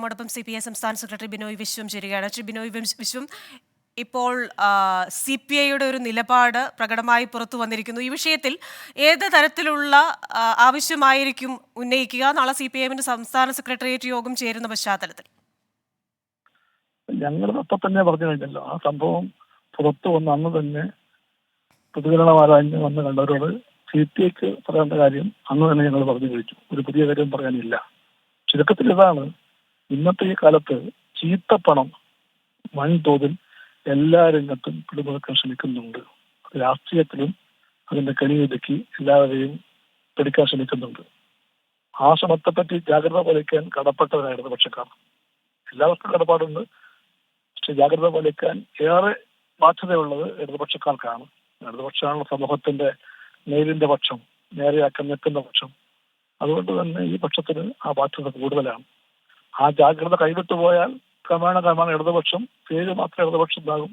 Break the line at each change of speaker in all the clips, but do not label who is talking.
നമ്മോടൊപ്പം CPI സംസ്ഥാന secretary Binoy Viswam ചേരുകയാണ്. ശ്രീ ബിനോയ് വിശ്വം, ഇപ്പോൾ CPIയുടെ ഒരു നിലപാട് പ്രകടമായി പുറത്തു വന്നിരിക്കുന്നു. ഈ വിഷയത്തിൽ ഏത് തരത്തിലുള്ള ആവശ്യമായിരിക്കും ഉന്നയിക്കുക? നാളെ CPIഎമ്മിന്റെ സംസ്ഥാന സെക്രട്ടേറിയറ്റ് യോഗം ചേരുന്ന പശ്ചാത്തലത്തിൽ.
ഞങ്ങൾ അപ്പം തന്നെ പറഞ്ഞു കഴിഞ്ഞല്ലോ, ആ സംഭവം പുറത്തു വന്ന അന്ന് തന്നെ പ്രതികരണമാരാഞ്ഞ് വന്ന് കണ്ടവരോട് CPIക്ക് പറയേണ്ട കാര്യം അന്ന് തന്നെ ഞങ്ങൾ പറഞ്ഞു കഴിച്ചു. ഒരു പുതിയ കാര്യം പറയാനില്ല. ചുരുക്കത്തിൽ ഇതാണ്, ഇന്നത്തെ ഈ കാലത്ത് ചീത്തപ്പണം വൻതോതിൽ എല്ലാ രംഗത്തും പിടിമുറുക്കാൻ ശ്രമിക്കുന്നുണ്ട്. രാഷ്ട്രീയത്തിലും അതിന്റെ കെണിയൊതുക്കി എല്ലാവരെയും പിടിക്കാൻ ശ്രമിക്കുന്നുണ്ട്. ആ ശ്രമത്തെപ്പറ്റി ജാഗ്രത പാലിക്കാൻ കടപ്പെട്ടവരായിരുന്നു പക്ഷക്കാർ. എല്ലാവർക്കും കടപ്പാടുണ്ട്. പക്ഷെ ജാഗ്രത പാലിക്കാൻ ഏറെ ബാധ്യതയുള്ളത് ഇടതുപക്ഷക്കാർക്കാണ്. ഇടതുപക്ഷമാണ് സമൂഹത്തിന്റെ നേരിന്റെ പക്ഷം, നേരെയാക്കാൻ നിൽക്കുന്ന പക്ഷം. അതുകൊണ്ട് തന്നെ ഈ പക്ഷത്തിന് ആ ബാധ്യത കൂടുതലാണ്. ആ ജാഗ്രത കൈവിട്ടു പോയാൽ ക്രമേണ ഇടതുപക്ഷം പേര് മാത്രമേ ഇടതുപക്ഷം ഉണ്ടാകും,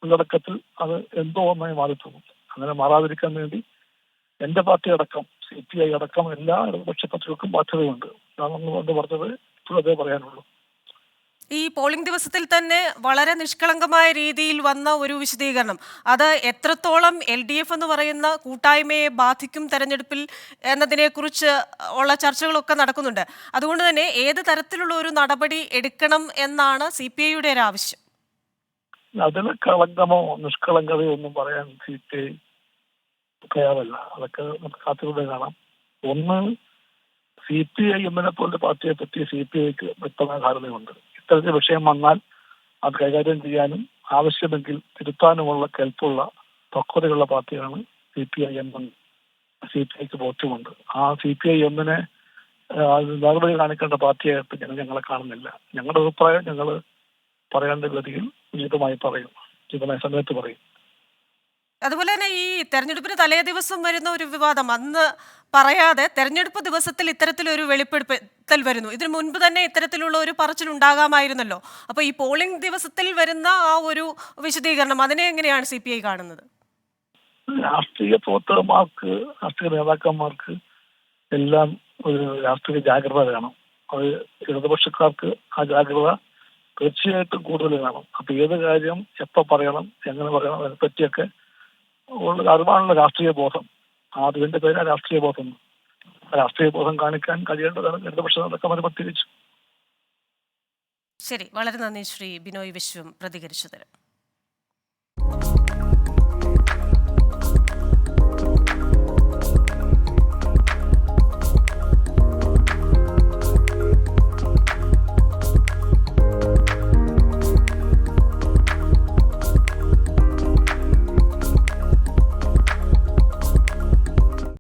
ഉള്ളടക്കത്തിൽ അത് എന്തോ ഒന്നായി മാറിപ്പോകും. അങ്ങനെ മാറാതിരിക്കാൻ വേണ്ടി എന്റെ പാർട്ടി അടക്കം CPI അടക്കം എല്ലാ ഇടതുപക്ഷ പാർട്ടികൾക്കും ബാധ്യതയുണ്ട്. ഞാനൊന്നുകൊണ്ട് പറഞ്ഞത് ഇപ്പോഴും അതേ പറയാനുള്ളൂ.
ഈ പോളിംഗ് ദിവസത്തിൽ തന്നെ വളരെ നിഷ്കളങ്കമായ രീതിയിൽ വന്ന ഒരു വിശദീകരണം, അത് എത്രത്തോളം LDF എന്ന് പറയുന്ന കൂട്ടായ്മയെ ബാധിക്കും തെരഞ്ഞെടുപ്പിൽ എന്നതിനെക്കുറിച്ച് ഉള്ള ചർച്ചകളൊക്കെ നടക്കുന്നുണ്ട്. അതുകൊണ്ട് തന്നെ ഏത് തരത്തിലുള്ള ഒരു നടപടി എടുക്കണം എന്നാണ് CPIയുടെ ഒരു ആവശ്യം?
അതിന് കളങ്കമോ നിഷ്കളങ്കതയോ ഒന്നും പറയാൻ CPI തയ്യാറല്ല. അതൊക്കെ നമുക്ക് കാത്തിലൂടെ കാണാം. ഒന്ന്, CPI എമ്മിനെ പോലെ പാർട്ടിയെ പറ്റി CPIക്ക് വ്യക്തമായ ധാരണയുണ്ട്. ഇത്തരത്തിൽ വിഷയം വന്നാൽ അത് കൈകാര്യം ചെയ്യാനും ആവശ്യമെങ്കിൽ തിരുത്താനുമുള്ള കെൽപ്പുള്ള പക്വതയുള്ള പാർട്ടിയാണ് CPI എന്നും CPIക്ക് ബോധ്യമുണ്ട്. ആ CPI എമ്മിനെ നടപടി കാണിക്കേണ്ട പാർട്ടിയായിട്ട് ഞങ്ങളെ കാണുന്നില്ല. ഞങ്ങളുടെ അഭിപ്രായം ഞങ്ങൾ പറയേണ്ട ഗതിയിൽ ഉചിതമായി പറയും, ഉചിതമായ സമയത്ത് പറയും.
അതുപോലെ തന്നെ ഈ തെരഞ്ഞെടുപ്പിന് തലേ ദിവസം വരുന്ന ഒരു വിവാദം അന്ന് പറയാതെ തെരഞ്ഞെടുപ്പ് ദിവസത്തിൽ ഇത്തരത്തിലൊരു വെളിപ്പെടുത്തൽ വരുന്നു. ഇതിനു മുൻപ് തന്നെ ഇത്തരത്തിലുള്ള ഒരു പറച്ചിൽ ഉണ്ടാകാമായിരുന്നല്ലോ. അപ്പോൾ ഈ പോളിംഗ് ദിവസത്തിൽ വരുന്ന ആ ഒരു വിശദീകരണം, അതിനെ എങ്ങനെയാണ് CPI കാണുന്നത്?
രാഷ്ട്രീയ പ്രവർത്തകന്മാർക്ക്, രാഷ്ട്രീയ നേതാക്കന്മാർക്ക് എല്ലാം ഒരു രാഷ്ട്രീയ ജാഗ്രത വേണം. അത് ഇടതുപക്ഷക്കാർക്ക് ആ ജാഗ്രത തീർച്ചയായിട്ടും കൂടുതൽ വേണം. അപ്പൊ ഏത് കാര്യം എപ്പോൾ പറയണം, എങ്ങനെ പറയണം, അതിനെ പറ്റിയൊക്കെ അറിവാണല്ലോ രാഷ്ട്രീയ ബോധം. അതിന്റെ പേരാ രാഷ്ട്രീയ ബോധം. രാഷ്ട്രീയ ബോധം കാണിക്കാൻ കഴിയേണ്ടതാണ് ഇടതുപക്ഷ നേതാക്കന്മാർ പ്രത്യേകിച്ച്.
ശരി, വളരെ നന്ദി ശ്രീ ബിനോയ് വിശ്വം പ്രതികരിച്ചതിന്.